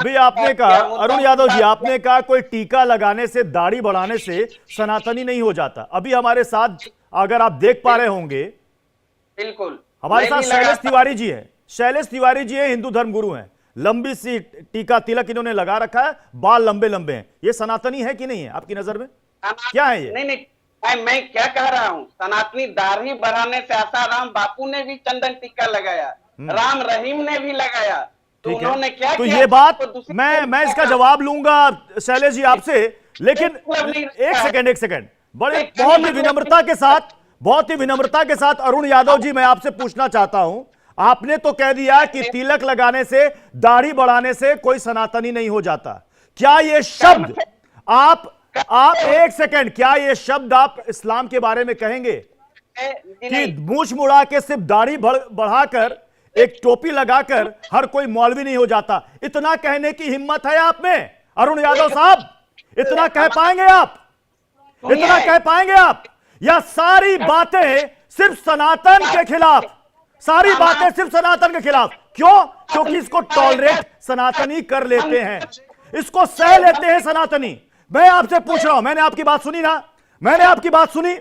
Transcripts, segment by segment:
भी आपने कहा, क्या मुद्दा अरुण यादव जी था? आपने कहा कोई टीका लगाने से, दाढ़ी बढ़ाने से सनातनी नहीं हो जाता। अभी हमारे साथ अगर आप देख पा रहे होंगे, बिल्कुल। हमारे मैं साथ भी शैलेश लगाता तिवारी जी हैं। शैलेश तिवारी जी हैं, हिंदू धर्म गुरु हैं। लंबी सी टीका तिलक इन्होंने लगा रखा है, बाल लंबे लंबे हैं। ये सनातनी है कि नहीं है आपकी नजर में? क्या है ये? नहीं नहीं, मैं क्या कह रहा हूँ, सनातनी दाढ़ी बढ़ाने से आसाराम बापू ने भी चंदन टीका लगाया, हम्म। राम रहीम ने भी लगाया, तो ठीक है, उन्होंने क्या तो किया? ये बात तो दूसरी मैं इसका का जवाब लूंगा शैलेश जी आपसे, लेकिन मतलब नहीं एक रखता है। सेकंड, एक सेकंड, बड़े एक बहुत ही मतलब विनम्रता के साथ, बहुत ही विनम्रता के साथ अरुण यादव जी मैं आपसे पूछना चाहता हूं। आपने तो कह दिया कि तिलक लगाने से, दाढ़ी बढ़ाने से कोई सनातनी नहीं हो जाता। क्या ये कर्म शब्द से आप एक सेकंड, क्या ये शब्द आप इस्लाम के बारे में कहेंगे जी कि नहीं, मूछ मुड़ा के सिर्फ दाढ़ी बढ़ाकर, एक टोपी लगाकर हर कोई मौलवी नहीं हो जाता? इतना कहने की हिम्मत है आप में अरुण यादव साहब? इतना कह पाएंगे आप? इतना सुनिए, कह पाएंगे आप? या सारी बातें सिर्फ सनातन के खिलाफ, सारी बातें सिर्फ सनातन के खिलाफ? क्यों? क्योंकि इसको टॉलरेट सनातनी कर लेते हैं, इसको सह लेते हैं सनातनी। मैं आपसे पूछ रहा हूं, मैंने आपकी बात सुनी ना, मैंने आपकी बात सुनी।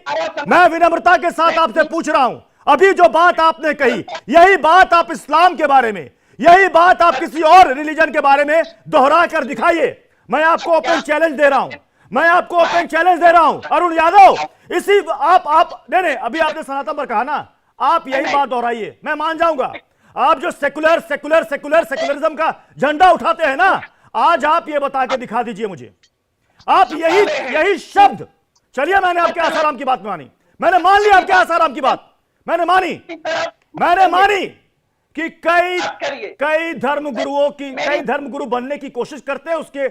मैं विनम्रता के साथ आपसे पूछ रहा हूं, अभी जो बात आपने कही, यही बात आप इस्लाम के बारे में, यही बात आप किसी और रिलीजन के बारे में दोहरा कर दिखाइए। मैं आपको ओपन चैलेंज दे रहा हूं, मैं आपको ओपन चैलेंज दे रहा हूं अरुण यादव। इसी आप नहीं नहीं, अभी आपने सनातन पर कहा ना, आप यही बात दोहराइए, मैं मान जाऊंगा। आप जो सेकुलर सेकुलर सेकुलर सेकुलरिज्म का झंडा उठाते हैं ना, आज आप ये बता के दिखा दीजिए मुझे, आप यही यही शब्द। चलिए, मैंने आपके आसाराम की बात मानी, मैंने मान लिया आपके आसाराम की बात, मैंने मानी कि कई करिए। कई धर्मगुरुओं की, कई धर्मगुरु बनने की कोशिश करते हैं, उसके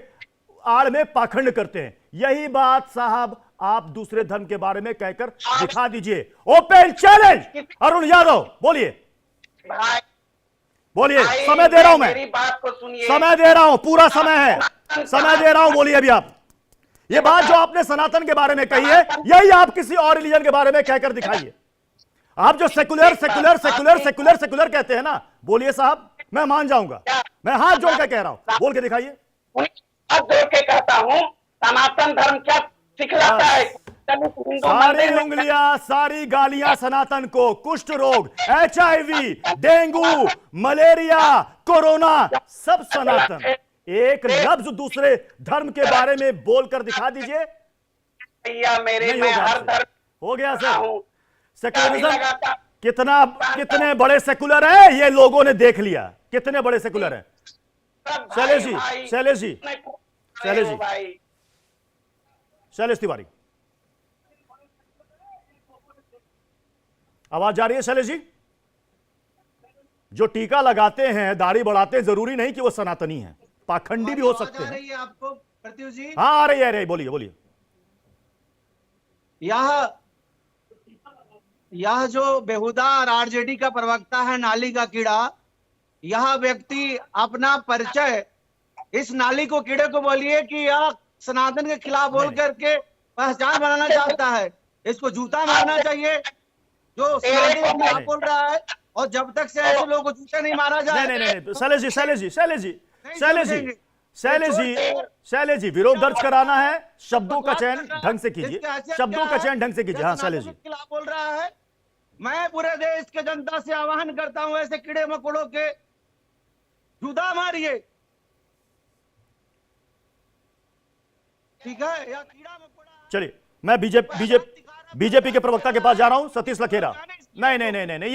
आड़ में पाखंड करते हैं। यही बात साहब आप दूसरे धर्म के बारे में कहकर दिखा दीजिए। ओपन चैलेंज अरुण यादव, बोलिए भाई बोलिए, भाई, समय दे रहा हूं मेरी मैं, बात को सुनिए। समय दे रहा हूं, पूरा समय है, समय दे रहा हूं, बोलिए अभी आप। ये बात जो आपने सनातन के बारे में कही है, यही आप किसी और रिलीजन के बारे में कहकर दिखाइए। आप जो secular secular secular secular secular कहते हैं ना, बोलिए साहब, मैं मान जाऊंगा, मैं हाथ जोड़ के कह रहा हूं, बोल के दिखाइए। अब जोड़ के कहता हूँ, सनातन धर्म क्या सिखलाता है? हिंदू सारी मंदिर में उंगलियां, सारी गालियां सनातन को। कुष्ठ रोग, HIV, डेंगू, मलेरिया, कोरोना, सब सनातन। एक लफ्ज दूसरे धर्म के बारे में बोलकर दिखा दीजिए। भैया मेरे, नहीं मैं होगा हर आपसे। धर्म हो गया का सर। हूँ, सेकुलरिज्म लगाता कितने बड़े सेकुलर है, ये लोगों ने देख लिया, कितने बड़े सेकुलर है। सब शैलेश भाई जी, भाई शैलेश जी, शैलेश जी, भाई। शैलेश तिवारी, आवाज जा रही है शैलेश जी? जो टीका लगाते हैं, दाढ़ी बढ़ाते हैं, जरूरी नहीं कि वो सनातनी है, पाखंडी भी हो सकते हैं। रही है आपको प्रत्युष जी? हाँ आ रही है, बोलिए बोलिए। यह जो बेहुदा और आरजेडी का प्रवक्ता है, नाली का कीड़ा, यह व्यक्ति अपना परिचय इस नाली को, कीड़े को बोलिए कि यह सनातन के खिलाफ बोल करके पहचान बनाना चाहता है। इसको जूता मारना चाहिए जो सनातन के खिलाफ बोल रहा है, और जब तक से ऐसे लोगों को जूता नहीं मारा जाए, नहीं नहीं नहीं, शैलेश जी, शैलेश जी, शैलेश जी, नहीं शैलेश जी, छोड़ेंगे। शैलेश जी, शैलेश जी, विरोध दर्ज कराना है, शब्दों का चयन ढंग से कीजिए, शब्दों का चयन ढंग से कीजिए। हाँ शैलेश जी, के खिलाफ बोल रहा है। मैं पूरे देश के जनता से आह्वान करता हूं, ऐसे कीड़े मकोड़ों के जूता मारिए, ठीक है? या कीड़ा मकोड़ा। चलिए, मैं बीजेपी के प्रवक्ता के पास जा रहा हूं, सतीश लखेरा। नहीं नहीं नहीं नहीं नहीं,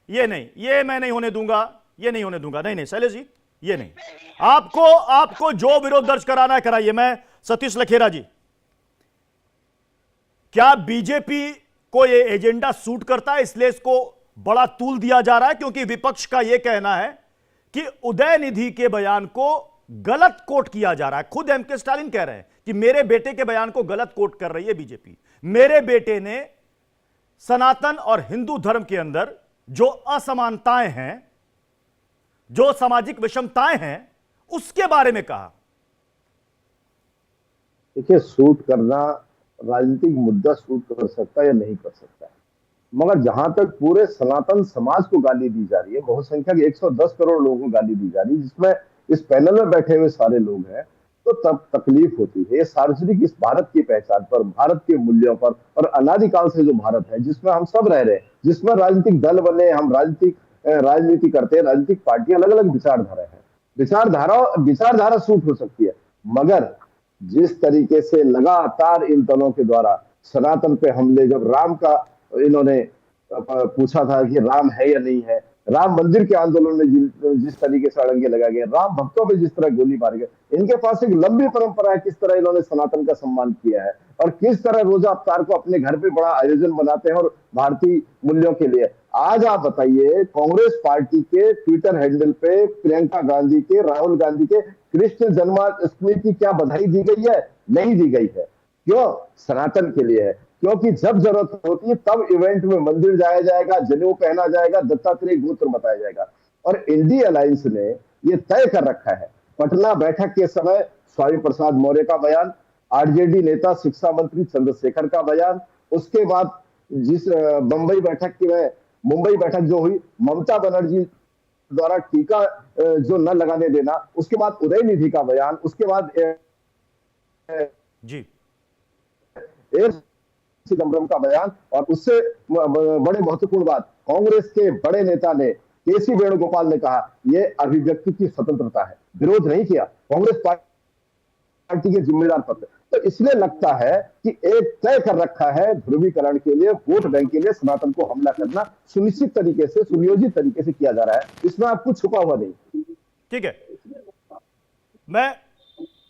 ये नहीं, ये मैं नहीं होने दूंगा, ये नहीं होने दूंगा। नहीं नहीं शैलेश जी, ये नहीं। आपको जो विरोध दर्ज कराना है कराइए। मैं सतीश लखेरा जी, क्या बीजेपी को ये एजेंडा सूट करता है, इसलिए इसको बड़ा तूल दिया जा रहा है? क्योंकि विपक्ष का यह कहना है कि उदयनिधि के बयान को गलत कोट किया जा रहा है। खुद एम के स्टालिन कह रहे हैं कि मेरे बेटे के बयान को गलत कोट कर रही है बीजेपी। मेरे बेटे ने सनातन और हिंदू धर्म के अंदर जो असमानताएं हैं, जो सामाजिक विषमताएं हैं, उसके बारे में कहा। देखिए, सूट करना, राजनीतिक मुद्दा सूट कर सकता है या नहीं कर सकता है, मगर जहां तक पूरे सनातन समाज को गाली दी जा रही है, बहुसंख्यक 110 करोड़ लोगों को गाली दी जा रही है, जिसमें इस पैनल में बैठे हुए सारे लोग हैं, तो तब तकलीफ होती है। ये सार्वजनिक इस भारत की पहचान पर, भारत के मूल्यों पर, और अनादिकाल से जो भारत है जिसमें हम सब रह रहे हैं, जिसमें राजनीतिक दल बने, हम राजनीति करते हैं, राजनीतिक पार्टियां अलग अलग विचारधारा है, विचारधारा सूट हो सकती है, मगर जिस तरीके से लगातार इन दलों के द्वारा सनातन पे हमले, जब राम का इन्होंने पूछा था कि राम है या नहीं है, राम मंदिर के आंदोलन में जिस तरीके से अड़ंगे लगाए गए, राम भक्तों पे जिस तरह गोली मारी गई, इनके पास एक लंबी परंपरा है किस तरह इन्होंने सनातन का सम्मान किया है, और किस तरह रोजा अवतार को अपने घर पे बड़ा आयोजन बनाते हैं और भारतीय मूल्यों के लिए। आज आप बताइए, कांग्रेस पार्टी के ट्विटर हैंडल पे प्रियंका गांधी के, राहुल गांधी के कृष्ण जन्माष्टमी की क्या बधाई दी गई है? नहीं दी गई है। क्यों? सनातन के लिए है, क्योंकि जब जरूरत होती है तब इवेंट में मंदिर जाया जाएगा, जनेऊ पहना जाएगा, दत्तात्रेय गोत्र बताया जाएगा। और इंडिया अलायंस ने यह तय कर रखा है, पटना बैठक के समय स्वामी प्रसाद मौर्य का बयान, आरजेडी नेता शिक्षा मंत्री चंद्रशेखर का बयान, उसके बाद जिस मुंबई बैठक जो हुई, ममता बनर्जी द्वारा टीका जो न लगाने देना, उसके बाद उदयनिधि का बयान, उसके बाद जी चिदम्बरम का बयान, और उससे बड़े महत्वपूर्ण बात, कांग्रेस के बड़े नेता ने, केसी वेणुगोपाल ने कहा यह अभिव्यक्ति की स्वतंत्रता है, विरोध नहीं किया कांग्रेस पार्टी के जिम्मेदार पद। तो इसलिए लगता है कि एक तय कर रखा है ध्रुवीकरण के लिए, वोट बैंक के लिए सनातन को हमला करना सुनिश्चित तरीके से, सुनियोजित तरीके से किया जा रहा है, इसमें आप कुछ छुपा हुआ नहीं। ठीक है, मैं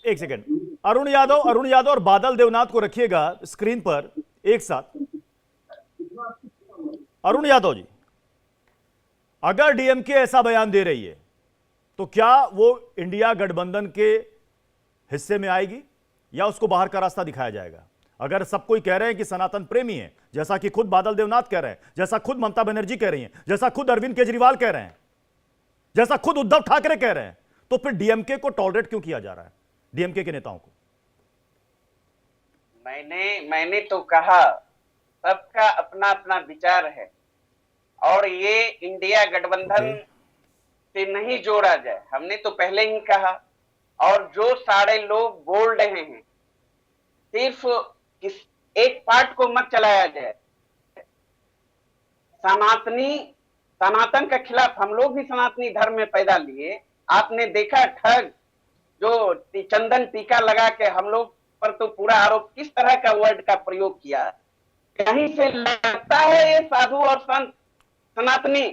एक सेकंड, अरुण यादव और बादल देवनाथ को रखिएगा स्क्रीन पर एक साथ। अरुण यादव जी, अगर डीएमके ऐसा बयान दे रही है तो क्या वो इंडिया गठबंधन के हिस्से में आएगी या उसको बाहर का रास्ता दिखाया जाएगा? अगर सब कोई कह रहे हैं कि सनातन प्रेमी है, जैसा कि खुद बादल देवनाथ कह रहे हैं, जैसा खुद ममता बनर्जी कह रही हैं, जैसा खुद अरविंद केजरीवाल कह रहे हैं, जैसा खुद उद्धव ठाकरे कह रहे हैं, तो फिर डीएमके को टॉलरेट क्यों किया जा रहा है, डीएमके के नेताओं को? मैंने तो कहा सबका अपना अपना विचार है, और ये इंडिया गठबंधन से नहीं जोड़ा जाए, हमने तो पहले ही कहा। और जो सारे लोग बोल रहे हैं, सिर्फ इस एक पार्ट को मत चलाया जाए। सनातन के खिलाफ हम लोग भी सनातनी धर्म में पैदा लिए। आपने देखा ठग जो चंदन टीका लगा के हम लोग पर तो पूरा आरोप किस तरह का वर्ड का प्रयोग किया। कहीं से लगता है ये साधु और संत सनातनी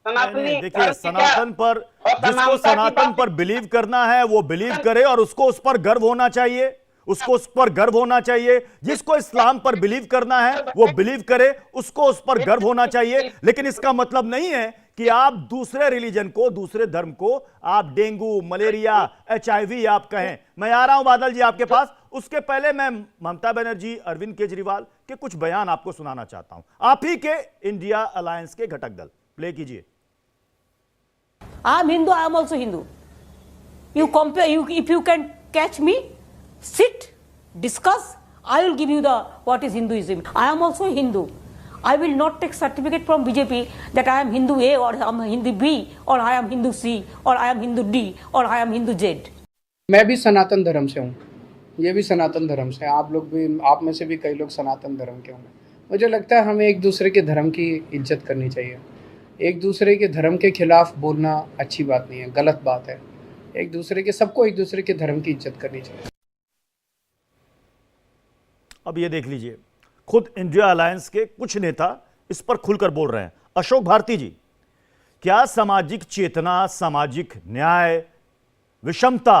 देखिए, सनातन पर, जिसको सनातन पर बिलीव करना है वो बिलीव करे और उसको उस पर गर्व होना चाहिए, उसको उस पर गर्व होना चाहिए। जिसको इस्लाम पर बिलीव करना है वो बिलीव करे, उसको उस पर गर्व होना चाहिए। लेकिन इसका मतलब नहीं है कि आप दूसरे रिलीजन को, दूसरे धर्म को आप डेंगू, मलेरिया, HIV आप कहें। मैं आ रहा हूं बादल जी आपके पास, उसके पहले मैं ममता बनर्जी, अरविंद केजरीवाल के कुछ बयान आपको सुनाना चाहता हूं, आप ही के इंडिया अलायंस के घटक दल। प्ले कीजिए। I am Hindu, I am also Hindu. You compare, if you can catch me, sit, discuss, I will give you what is Hinduism. I am also Hindu. I will not take certificate from BJP that I am Hindu A or I am Hindu B or I am Hindu C or I am Hindu D or I am Hindu Z. मैं भी सनातन धर्म से हूँ, ये भी सनातन धर्म से, आप लोग भी, आप में से भी कई लोग सनातन धर्म के होंगे। मुझे लगता है हमें एक दूसरे के धर्म की इज्जत करनी चाहिए। एक दूसरे के धर्म के खिलाफ बोलना अच्छी बात नहीं है, गलत बात है। सबको एक दूसरे के धर्म की इज्जत करनी चाहिए। अब ये देख लीजिए, खुद इंडिया अलायंस के कुछ नेता इस पर खुलकर बोल रहे हैं। अशोक भारती जी, क्या सामाजिक चेतना, सामाजिक न्याय, विषमता,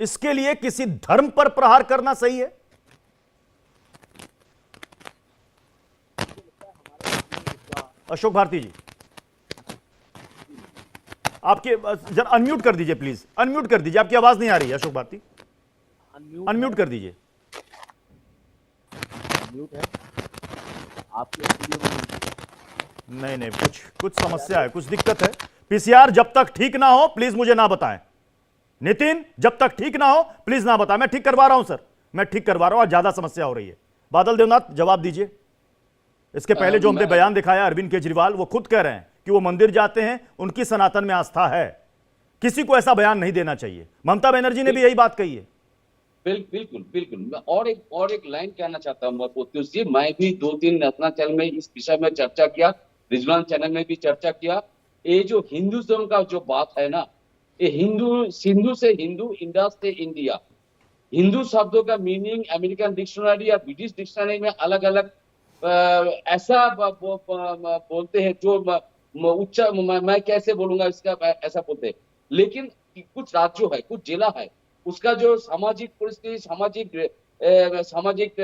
इसके लिए किसी धर्म पर प्रहार करना सही है? अशोक भारती जी, आपके जरा अनम्यूट कर दीजिए प्लीज, अनम्यूट कर दीजिए, आपकी आवाज नहीं आ रही है अशोक भारती, अनम्यूट कर दीजिए। म्यूट है आपके नहीं, कुछ समस्या है, कुछ दिक्कत है। पीसीआर जब तक ठीक ना हो प्लीज मुझे ना बताएं। नितिन, जब तक ठीक ना हो प्लीज ना बताएं। मैं ठीक करवा रहा हूं सर, मैं ठीक करवा रहा हूं, ज्यादा समस्या हो रही है। बादल देवनाथ जवाब दीजिए। इसके पहले जो हमने बयान दिखाया अरविंद केजरीवाल, वो खुद कह रहे हैं कि वो मंदिर जाते हैं, उनकी सनातन में आस्था है। किसी को ऐसा बयान नहीं देना चाहिए। ममता बनर्जी ने भी यही बात कही है। बिल्कुल बिल्कुल। मैं और एक लाइन कहना चाहता हूँ प्रत्युष जी, मैं भी 2-3 अपना चैनल में इस विषय में चर्चा किया, रिजवान चैनल में भी चर्चा किया। ये जो हिंदुज्म का जो बात है ना, ये सिंधु से हिंदू, इंडिया से इंडिया, हिंदू शब्दों का मीनिंग अमेरिकन डिक्शनरी या ब्रिटिश डिक्शनरी में अलग अलग ऐसा बोलते हैं जो उच्च, मैं कैसे बोलूंगा इसका, ऐसा बोलते हैं। लेकिन कुछ राज्यों है, कुछ जिला है, उसका जो सामाजिक परिस्थिति, सामाजिक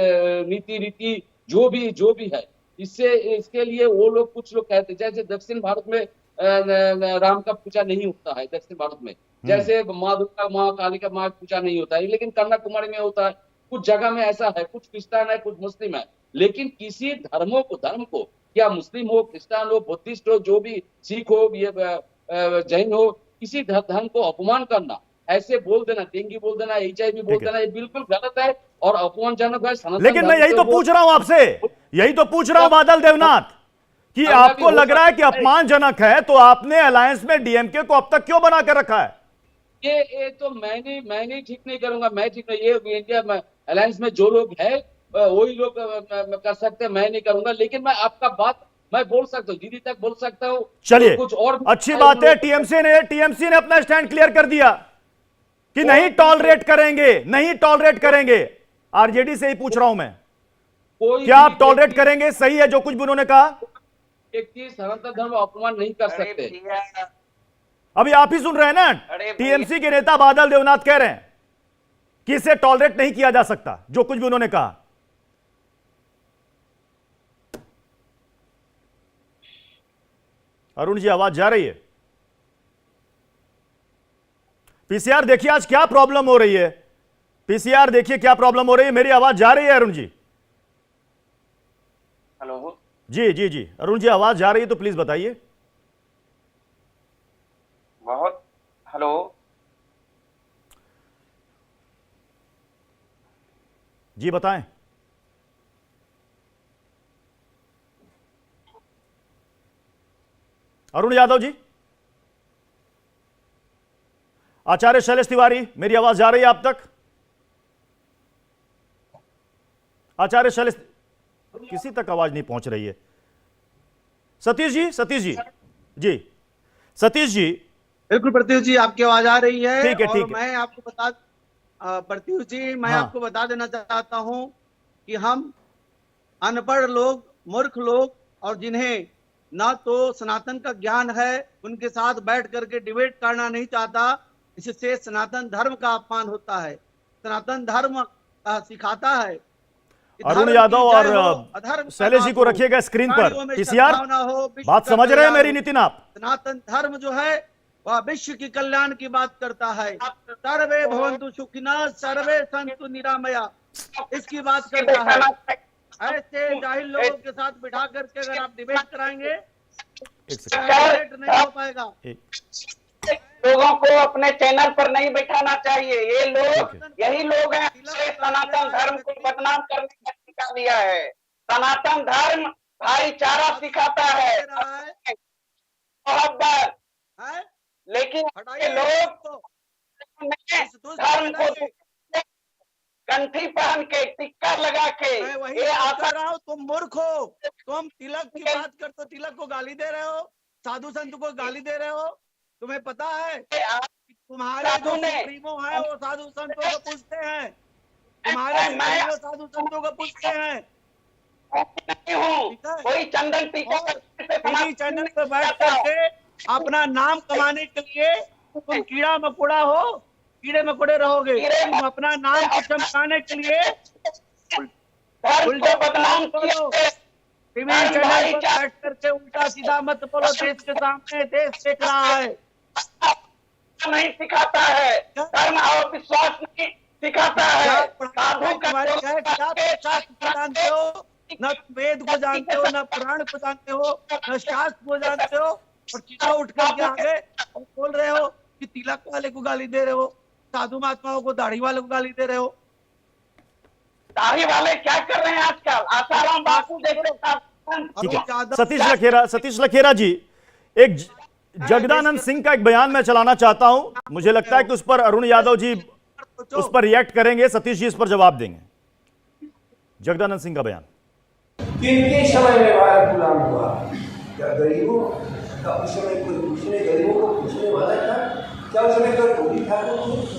नीति रीति जो भी है, इसके लिए वो लोग, कुछ लोग कहते हैं, जैसे दक्षिण भारत में राम का पूजा नहीं होता है, दक्षिण भारत में जैसे माँ दुर्गा, माँ काली का माँ पूजा नहीं होता है, लेकिन कन्याकुमारी में होता है। कुछ जगह में ऐसा है, कुछ क्रिस्तान है, कुछ मुस्लिम है। लेकिन किसी धर्म को, क्या मुस्लिम हो, क्रिस्तान हो, बुद्धिस्ट हो, जो भी सिख हो, ये जैन हो, किसी धर्म को अपमान करना, ऐसे बोल देना, डेंगू बोल देना, HIV बोल देना, ये बिल्कुल गलत है और अपमानजनक है। लेकिन मैं यही तो पूछ रहा हूं आपसे, यही तो पूछ रहा हूं बादल देवनाथ, कि आपको लग रहा है कि अपमानजनक है, तो आपने अलायंस में DMK को अब तक क्यों बना कर रखा है? ये तो मैं ठीक नहीं करूंगा, मैं ठीक नहीं, ये इंडिया में अलायंस में जो लोग हैं वही लोग कर सकते हैं, मैं नहीं करूंगा। लेकिन मैं आपका बात मैं बोल सकता हूँ, दीदी तक बोल सकता हूँ। चलिए, कुछ और अच्छी बात है, TMC ने अपना स्टैंड क्लियर कर दिया कि नहीं टॉलरेट करेंगे। RJD से ही पूछ रहा हूं मैं, क्या आप टॉलरेट करेंगे? सही है जो कुछ भी उन्होंने कहा? व्यक्ति सनातन धर्म अपमान नहीं कर सकते। अभी आप ही सुन रहे हैं ना, TMC के नेता बादल देवनाथ कह रहे हैं कि इसे टॉलरेट नहीं किया जा सकता, जो कुछ भी उन्होंने कहा। अरुण जी, आवाज जा रही है? PCR देखिए आज क्या प्रॉब्लम हो रही है, PCR देखिए क्या प्रॉब्लम हो रही है। मेरी आवाज जा रही है अरुण जी? हेलो जी अरुण जी, आवाज जा रही है तो प्लीज बताइए। बहुत हेलो जी बताएं। अरुण यादव जी, आचार्य शैलेश तिवारी, मेरी आवाज जा रही है आप तक? आचार्य शैलेश, किसी तक आवाज नहीं पहुंच रही है। सतीश जी सतीश जी। बिल्कुल प्रत्युष जी, आपकी आवाज आ रही है। ठीक है, और ठीक है। मैं आपको प्रत्युष जी, मैं हाँ। आपको बता देना चाहता हूं कि हम अनपढ़ लोग, मूर्ख लोग, और जिन्हें ना तो सनातन का ज्ञान है, उनके साथ बैठ करके डिबेट करना नहीं चाहता। इससे सनातन धर्म का अपमान होता है। सनातन धर्म सिखाता है कि अरुण धर्म यादव की जय हो, और अधर्म का शैलेश जी नाश को हो, रखिएगा स्क्रीन पर। प्राणियों में PCR सद्भावना हो, विश्व बात का समझ रहे हैं कल्याण मेरी हो। नितिन आप? सनातन धर्म जो है वह विश्व की कल्याण की बात करता है। सर्वे भवन्तु सुखिनः, सर्वे सन्तु निरामया, इसकी बात करता है। ऐसे जाहिल लोगों के साथ बिठा करके अगर आप डिबेट कराएंगे, एक सेकंड, डिबेट नहीं हो पाएगा। लोगों को अपने चैनल पर नहीं बैठाना चाहिए। ये लोग, यही लोग हैं जिन्होंने सनातन धर्म को बदनाम करने का सिखा दिया है। सनातन धर्म भाईचारा सिखाता है, मोहब्बत। है? लेकिन ये हटाइए लोग इसको। धर्म को कंठी पहन के, टिक्का लगा के, मैं वही ये बात आशा कर रहा हूँ। तुम मूर्ख हो, तुम तिलक की बात करते हो, तिलक को गाली दे रहे हो, साधु संत को गाली दे रहे हो। तुम्हें पता है कि तुम्हारे जो सुप्रीमो है वो साधु संतों को पूछते हैं, तुम्हारे सुप्रीमो साधु संतों को पूछते हैं। नहीं हूँ कोई चंदन टीका टीवी चैनल पे बैठ करके अपना नाम कमाने के लिए तुम कीड़ा मकोड़ा हो, कीड़े मकोड़े रहोगे। तुम अपना नाम को चमकाने के लिए उल्टा बदनाम करो। टीवी चैनल पर बैठ करके उल्टा सीधा मत बोलो। देश के सामने देश देख रहा है। नहीं सिखाता है, धर्म और विश्वास नहीं सिखाता है। तुम्हारे क्या शास्त्र जानते हो? न वेद को जानते हो, न पुराण को जानते हो, न शास्त्र को जानते हो, और सीधा उठ करके आगे और बोल रहे हो कि तिलक वाले को गाली दे रहे हो, साधु महात्माओं को, दाढ़ी वाले को गाली दे रहे हो। दाढ़ी वाले क्या कर रहे हैं आजकल? आसाराम बापू जैसे ठीक है। सतीश लखेरा जी, एक जगदानंद सिंह का एक बयान मैं चलाना चाहता हूं, मुझे लगता है कि उस पर अरुण यादव जी उस पर रिएक्ट करेंगे, सतीश जी इस पर जवाब देंगे। जगदानंद सिंह का बयान। किनके समय में भारत गुलाम हुआ? क्या गरीबों का उस समय कोई पूछने, गरीबों को पूछने वाला था? क्या उस समय कोई ठाकुर थे?